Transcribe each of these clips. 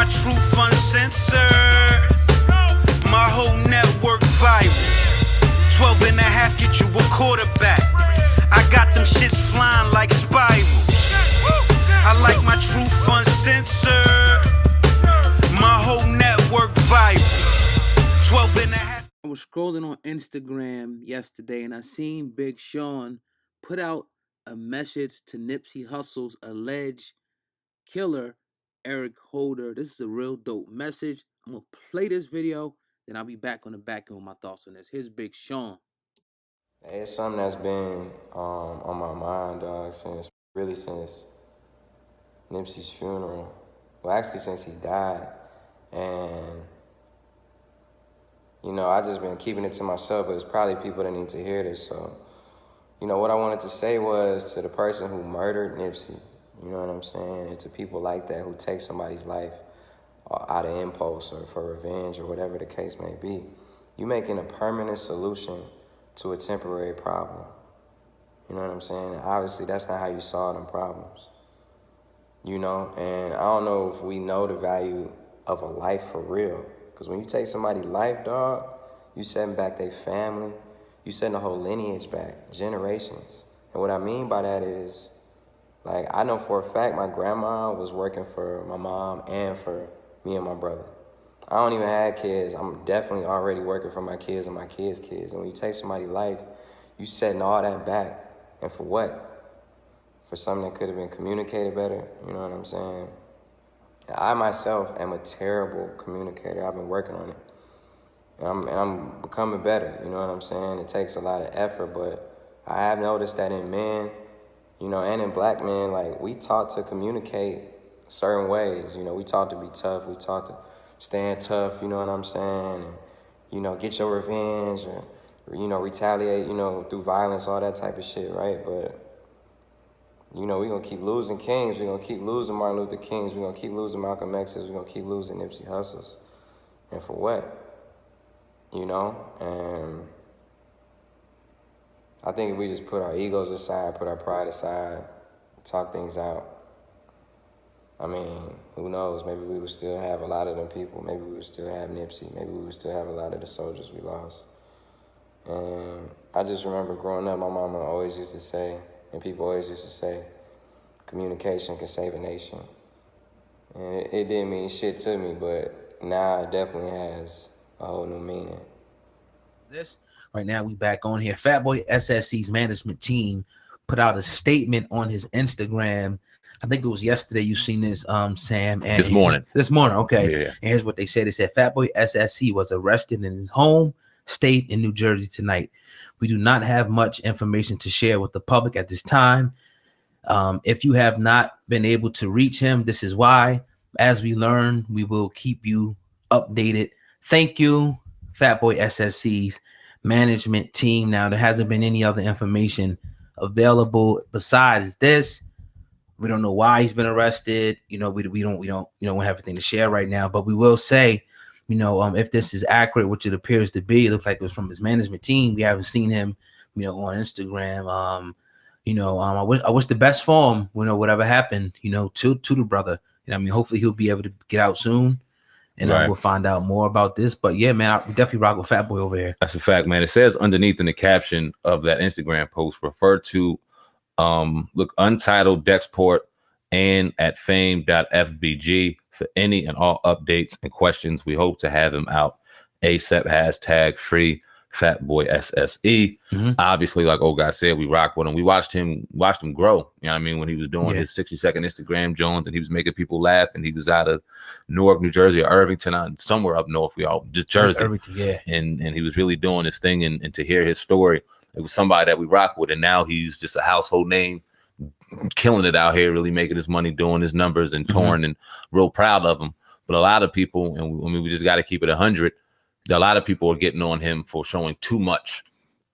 my truth uncensored. My whole network viral. 12 and a half get you a quarterback. I got them shits flying like spirals. I like my truth uncensored. My whole network viral. 12 and a half. I was scrolling on Instagram yesterday and I seen Big Sean put out a message to Nipsey Hussle's alleged killer, Eric Holder. This is a real dope message. I'm gonna play this video, then I'll be back on the back end with my thoughts on this. Here's Big Sean. It's something that's been on my mind, dog, since Nipsey's funeral. Well, actually, since he died. And, you know, I just been keeping it to myself, but it's probably people that need to hear this. So, you know, what I wanted to say was to the person who murdered Nipsey, you know what I'm saying, and to people like that who take somebody's life out of impulse or for revenge or whatever the case may be, you making a permanent solution to a temporary problem. You know what I'm saying? And obviously, that's not how you solve them problems. You know, and I don't know if we know the value of a life for real. Because when you take somebody's life, dog, you setting back their family, you setting the whole lineage back, generations. And what I mean by that is, like, I know for a fact my grandma was working for my mom and for me and my brother. I don't even have kids. I'm definitely already working for my kids and my kids' kids. And when you take somebody's life, you setting all that back. And for what? For something that could have been communicated better, you know what I'm saying? I myself am a terrible communicator. I've been working on it. And I'm becoming better, you know what I'm saying? It takes a lot of effort, but I have noticed that in men, you know, and in black men, like, we taught to communicate certain ways. You know, we taught to be tough. We taught to stand tough, you know what I'm saying? And, you know, get your revenge or, you know, retaliate, you know, through violence, all that type of shit, right? But, you know, we're going to keep losing kings. We're going to keep losing Martin Luther Kings. We're going to keep losing Malcolm X's. We're going to keep losing Nipsey Hussles. And for what? You know? And I think if we just put our egos aside, put our pride aside, talk things out, I mean, who knows? Maybe we would still have a lot of them people. Maybe we would still have Nipsey. Maybe we would still have a lot of the soldiers we lost. And I just remember growing up, my mama always used to say, and people always used to say, communication can save a nation. And it didn't mean shit to me, but now it definitely has a whole new meaning. Right now, we back on here. Fatboy SSC's management team put out a statement on his Instagram. I think it was yesterday you seen this, Sam. And This morning, okay. Yeah. And here's what they said. They said, Fatboy SSC was arrested in his home state in New Jersey tonight. We do not have much information to share with the public at this time. If you have not been able to reach him, this is why. As we learn, we will keep you updated. Thank you, Fatboy SSC's management team. Now, there hasn't been any other information available besides this. We don't know why he's been arrested. You know, we don't have everything to share right now, but we will say, you know, if this is accurate, which it appears to be, it looks like it was from his management team. We haven't seen him, you know, on Instagram. I wish the best for him, you know, whatever happened, you know, to the brother. You know, I mean, hopefully he'll be able to get out soon, and right. We'll find out more about this. But yeah, man, I definitely rock with Fatboy over here. That's a fact, man. It says underneath in the caption of that Instagram post, refer to look Untitled Dexport and at fame.fbg for any and all updates and questions. We hope to have him out ASAP. Hashtag free Fatboy SSE. Obviously, like old guy said, we rock with him. We watched him grow. You know what I mean? When he was doing his 60-second Instagram Jones, and he was making people laugh, and he was out of Newark, New Jersey, or Irvington, somewhere up north. Just Jersey. Irvington, yeah. And he was really doing his thing, and to hear his story, it was somebody that we rock with, and now he's just a household name, killing it out here, really making his money, doing his numbers, and touring, and real proud of him. But a lot of people, and we just got to keep it 100. A lot of people are getting on him for showing too much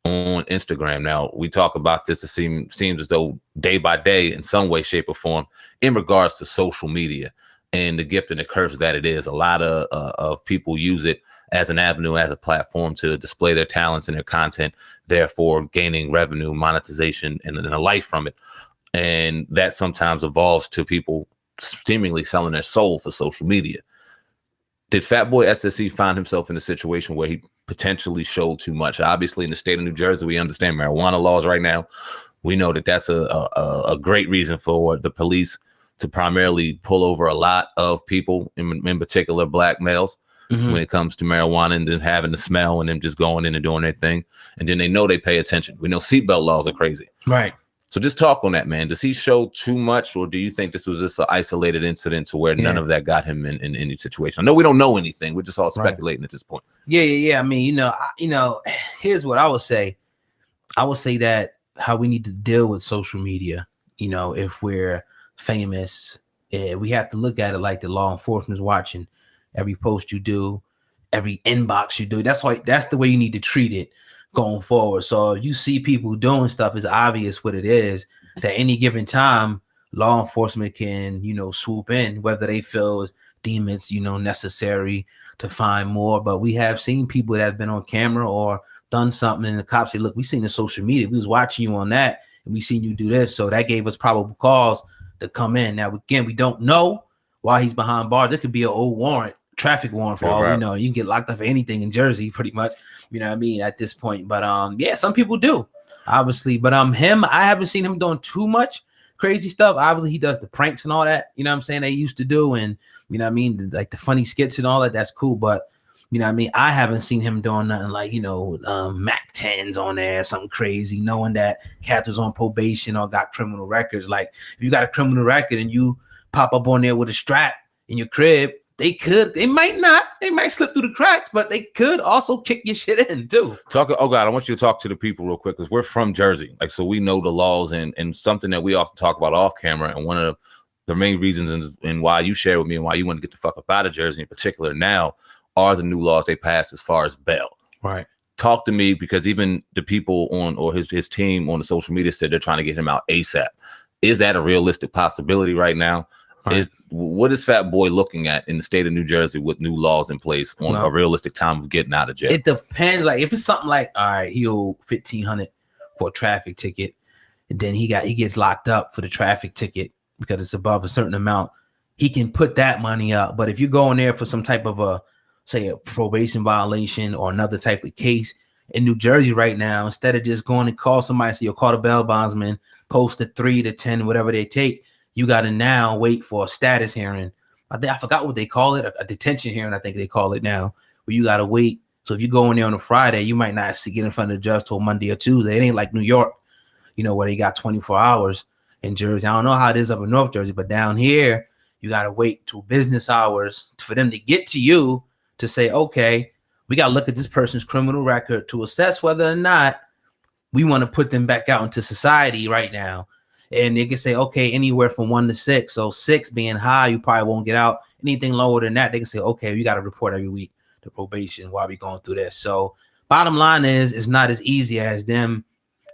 on Instagram. Now, we talk about this, it seems as though day by day, in some way, shape, or form, in regards to social media and the gift and the curse that it is. A lot of people use it as an avenue, as a platform to display their talents and their content, therefore gaining revenue, monetization, and a life from it. And that sometimes evolves to people seemingly selling their soul for social media. Did Fatboy SSE find himself in a situation where he potentially showed too much? Obviously, in the state of New Jersey, we understand marijuana laws right now. We know that that's a great reason for the police to primarily pull over a lot of people, in particular black males, when it comes to marijuana, and then having the smell and them just going in and doing their thing. And then they know they pay attention. We know seatbelt laws are crazy. Right. So just talk on that, man. Does he show too much, or do you think this was just an isolated incident to where none of that got him in any situation? I know we don't know anything. We're just all speculating at this point. Yeah. I mean, here's what I would say. I would say that how we need to deal with social media, if we're famous, we have to look at it like the law enforcement is watching every post you do, every inbox you do. That's the way you need to treat it going forward. So if you see people doing stuff, it's obvious what it is. At any given time, law enforcement can, swoop in, whether they deem it's, necessary to find more. But we have seen people that have been on camera or done something, and the cops say, look, we seen the social media. We was watching you on that, and we seen you do this. So that gave us probable cause to come in. Now, again, we don't know why he's behind bars. It could be an old warrant, traffic warrant for all we know. You can get locked up for anything in Jersey, pretty much. You know what I mean? At this point. But some people do, obviously. But him, I haven't seen him doing too much crazy stuff. Obviously, he does the pranks and all that, you know what I'm saying, they used to do, and you know what I mean, like the funny skits and all that, that's cool. But you know what I mean, I haven't seen him doing nothing like, Mac 10s on there, something crazy, knowing that cat was on probation or got criminal records. Like if you got a criminal record and you pop up on there with a strap in your crib, they might slip through the cracks, but they could also kick your shit in too. Oh God, I want you to talk to the people real quick, because we're from Jersey. Like, so we know the laws, and something that we often talk about off camera. And one of the main reasons and why you share with me and why you want to get the fuck up out of Jersey in particular now are the new laws they passed as far as bail. Right. Talk to me, because even the people on, or his team on the social media said they're trying to get him out ASAP. Is that a realistic possibility right now? Right. What is Fatboy looking at in the state of New Jersey with new laws in place on a realistic time of getting out of jail? It depends. Like if it's something like, all right, he owed $1,500 for a traffic ticket, and then he gets locked up for the traffic ticket because it's above a certain amount, he can put that money up. But if you go in there for some type of a probation violation or another type of case in New Jersey right now, instead of just going and call somebody, say you'll call the bail bondsman, post the 3 to 10, whatever they take, you got to now wait for a status hearing. I forgot what they call it, a detention hearing, I think they call it now, where you got to wait. So if you go in there on a Friday, you might not get in front of the judge till Monday or Tuesday. It ain't like New York, where they got 24 hours in Jersey. I don't know how it is up in North Jersey, but down here, you got to wait 2 business hours for them to get to you to say, okay, we got to look at this person's criminal record to assess whether or not we want to put them back out into society right now. And they can say, okay, anywhere from 1 to 6. So 6 being high, you probably won't get out. Anything lower than that, they can say, okay, you got to report every week to probation while we going through this. So bottom line is, it's not as easy as them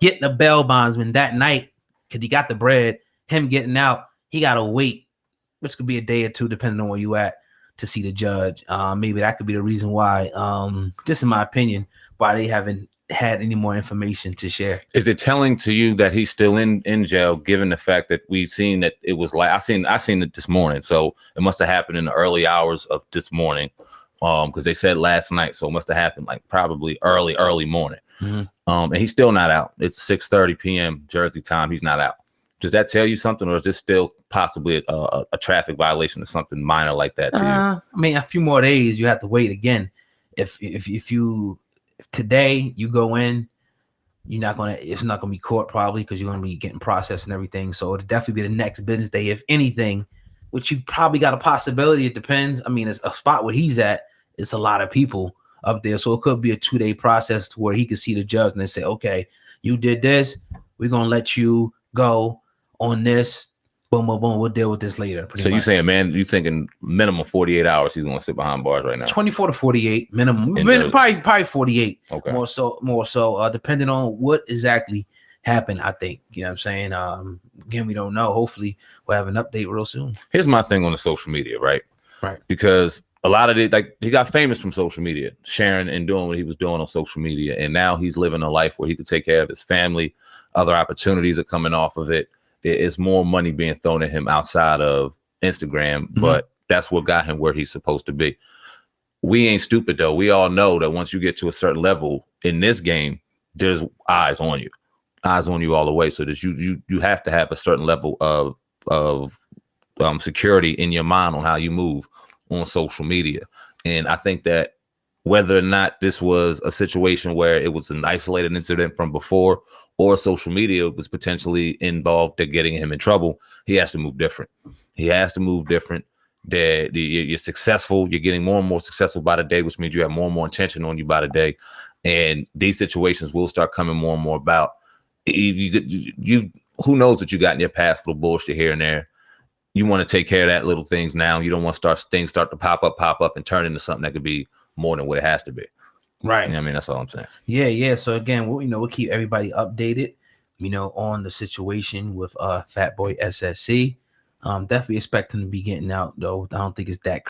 getting a bail bondsman that night because he got the bread. Him getting out, he got to wait, which could be a day or 2, depending on where you at, to see the judge. Maybe that could be the reason why, just in my opinion, why they haven't had any more information to share. Is it telling to you that he's still in jail, given the fact that we've seen that it was like I seen it this morning, so it must have happened in the early hours of this morning, because they said last night, so it must have happened like probably early morning. And he's still not out. It's 6:30 p.m. Jersey time. He's not out. Does that tell you something, or is this still possibly a traffic violation or something minor like that to you? I mean, a few more days you have to wait again. If today you go in, it's not gonna be court probably, because you're gonna be getting processed and everything. So it'll definitely be the next business day, if anything, which you probably got a possibility. It depends. I mean, it's a spot where he's at, it's a lot of people up there. So it could be a 2-day process to where he could see the judge and they say, okay, you did this, we're gonna let you go on this. Boom, boom, boom. We'll deal with this later. So you saying, man, you thinking minimum 48 hours he's going to sit behind bars right now? 24 to 48 minimum. Probably 48. Okay. More so, depending on what exactly happened, I think. You know what I'm saying? Again, we don't know. Hopefully, we'll have an update real soon. Here's my thing on the social media, right? Right. Because a lot of it, like, he got famous from social media, sharing and doing what he was doing on social media, and now he's living a life where he could take care of his family. Other opportunities are coming off of it. There is more money being thrown at him outside of Instagram, but that's what got him where he's supposed to be. we ain't stupid though. We all know that once you get to a certain level in this game, there's eyes on you all the way. So that you have to have a certain level of security in your mind on how you move on social media. And I think that whether or not this was a situation where it was an isolated incident from before or social media was potentially involved in getting him in trouble, he has to move different. He has to move different. That you're successful, you're getting more and more successful by the day, which means you have more and more attention on you by the day. And these situations will start coming more and more about. You who knows what you got in your past, little bullshit here and there. You want to take care of that little things now. You don't want things start to pop up and turn into something that could be more than what it has to be. Right. You know what I mean, that's all I'm saying. Yeah. So again, we'll keep everybody updated, on the situation with Fatboy SSC. Definitely expect him to be getting out though. I don't think it's that